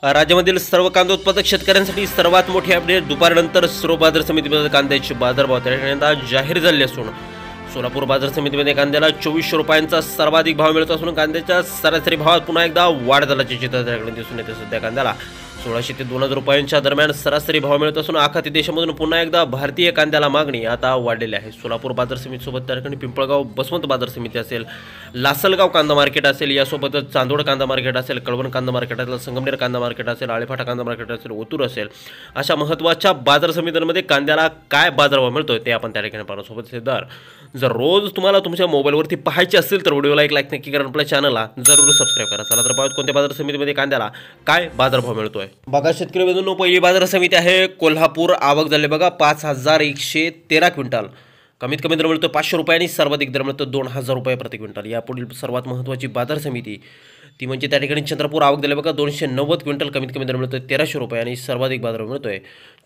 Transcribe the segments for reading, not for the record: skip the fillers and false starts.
राज्यामधील सर्व कांदा उत्पादक शेतकऱ्यांसाठी सर्वात मोठी अपडेट दुपारनंतर सर्व बाजार समितीमध्ये कांद्याचे बाजारभाव त्या ठिकाणी आता जाहीर झाले असून सोलापूर बाजार समितीमध्ये कांद्याला 2400 रुपयांचा सर्वाधिक भाव मिळत असून कांद्याच्या सरासरी भावात पुन्हा एकदा वाढ झाल्याचे चित्र त्या ठिकाणी दिसून येते। सध्या कांद्याला 1600 ते 2000 रुपयांच्या दरम्यान सरासरी भाव मिळत असून आखाती देशामधून पुन्हा एकदा भारतीय कांद्याला मागणी आता वाढलेली आहे। सोलापूर बाजार समितीसोबत त्या ठिकाणी पिंपळगाव बसवंत बाजार समिती असेल, लासलगाव कांदा मार्केट असेल, यासोबतच चांदोड कांदा मार्केट असेल, कळवण कांदा मार्केट असेल, संगमनेर कांदा मार्केट असेल, आळेफाटा कांदा मार्केट असेल, ओतूर असेल, अशा महत्त्वाच्या बाजार समित्यांमध्ये कांद्याला काय बाजारभाव मिळतोय ते आपण त्या ठिकाणी पाहणार। सोबत दर जर रोज तुम्हाला तुमच्या मोबाईलवरती पाहायचे असेल तर व्हिडिओला एक लाईक नक्की करा, आपल्या चॅनलला जरूर सबस्क्राईब करा। चला तर पाहूयात कोणत्या बाजार समितीमध्ये कांद्याला काय बाजारभाव मिळतोय। बघा शेतकरी बंधूंनो, पहिली बाजार समिती आहे कोल्हापूर। आवक झाले बघा 5113 क्विंटल। कमीत कमी दर मिळतो 500 रुपये आणि सर्वाधिक दर मिळतो 2000 रुपये प्रति क्विंटल। यापुढील सर्वात महत्त्वाची बाजार समिती ती म्हणजे त्या ठिकाणी चंद्रपूर। आवक झाले बघा 290 क्विंटल। कमीत कमी दर मिळतो 1300 रुपये आणि सर्वाधिक बाजार मिळतोय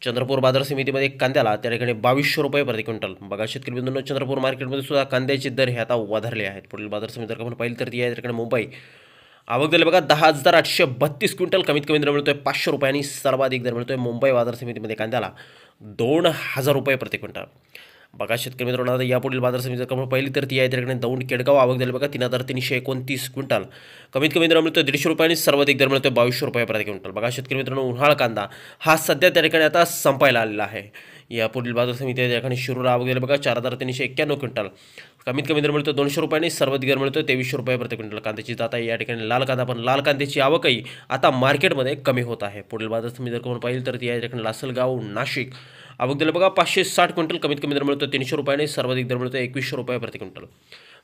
चंद्रपूर बाजार समितीमध्ये कांद्याला त्या ठिकाणी 2200 रुपये प्रति क्विंटल। बघा शेतकरी बंधूंनो, चंद्रपूर मार्केटमध्ये सुद्धा कांद्याचे दर हे आता वाढले आहेत। पुढील बाजार समिती जर आपण पाहिली तर ती आहे त्या ठिकाणी मुंबई। आवक झाले बघा 10832 क्विंटल। कमीत कमी दर मिळतोय 500 रुपये आणि सर्वाधिक दर मिळतोय मुंबई बाजार समितीमध्ये कांद्याला 2000 रुपये प्रति क्विंटल। बघा शेतकरी मित्रांनो, आता यापुढील बाजार समिती जर आपण पाहिली तर ती आहे त्या ठिकाणी दौंड केडगाव। आवक झाली बघा 3329 क्विंटल। कमीत कमी दर मिळतोय 150 रुपये आणि सर्वाधिक दर मिळतोय 2200 रुपये प्रति क्विंटल। बघा शेतकरी मित्रांनो, उन्हाळा कांदा हा सध्या त्या ठिकाणी आता संपायला आलेला आहे। यापुढील बाजार समिती त्या ठिकाणी शिरूर। आवक झाली बघा 4391 क्विंटल। कमीत कमी दर मिळतो 200 रुपये आणि सर्वाधिक दर मिळतो 2300 रुपये प्रति क्विंटल। कांद्याची जात आहे या ठिकाणी लाल कांदा, पण लाल कांद्याची आवकही आता मार्केटमध्ये कमी होत आहे। पुढील बाजार समिती जर आपण पाहिली तर ती आहे ठिकाणी लासलगाव नाशिक। आवक दिलं बघा 560 क्विंटल। कमीत कमी दर मिळतो 300 रुपये आणि सर्वाधिक दर मिळतो 2100 रुपये प्रति क्विंटल।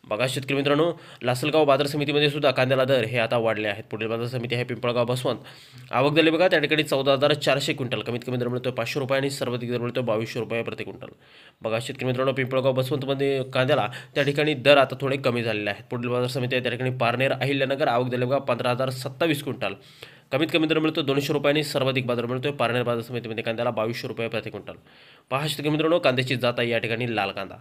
बघा शेतकरी मित्रांनो, लासलगाव बाजार समितीमध्ये सुद्धा कांद्याला दर हे आता वाढले आहेत। पुढील बाजार समिती आहे पिंपळगाव बसवंत। आवक दिली बघा त्या ठिकाणी 14400 क्विंटल। कमीत कमी दर मिळतो 500 रुपये आणि सर्वाधिक दर मिळतो 2200 रुपये प्रति क्विंटल। बघा शेतकरी मित्रांनो, पिंपळगाव बसवंतमध्ये कांद्याला त्या ठिकाणी दर आता थोडे कमी झालेले आहेत। पुढील बाजार समिती आहे त्या ठिकाणी पारनेर अहिल्यानगर। आवक दिली बघा 15027 क्विंटल। कमीत कमी दर मिळतो 200 रुपये आणि सर्वाधिक बाजार मिळतोय पारनेर बाजार समितीमध्ये कांद्याला 2200 रुपये प्रति क्विंटल। पहा शेतकरी मित्रांनो, कांद्याची जात आहे या ठिकाणी लाल कांदा।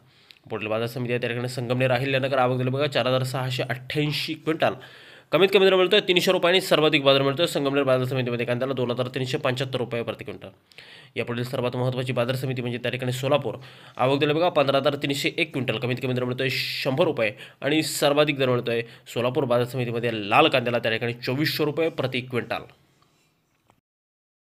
पुढील बाजार समिती आहे त्या ठिकाणी संगमनेर अहिल्यानगर। आवक दिली बघा 4688 क्विंटल। कमीत कमी दर मिळतोय 300 रुपये आणि सर्वाधिक बाजार मिळतोय संगमनेर बाजार समितीमध्ये कांद्याला 2375 रुपये प्रति क्विंटल। यापुढील सर्वात महत्त्वाची बाजार समिती म्हणजे त्या ठिकाणी सोलापूर। आवक दिली बघा 15301 क्विंटल। कमीत कमी दर मिळतोय 100 रुपये आणि सर्वाधिक दर मिळतोय सोलापूर बाजार समितीमध्ये लाल कांद्याला त्या ठिकाणी 2400 रुपये प्रति क्विंटल।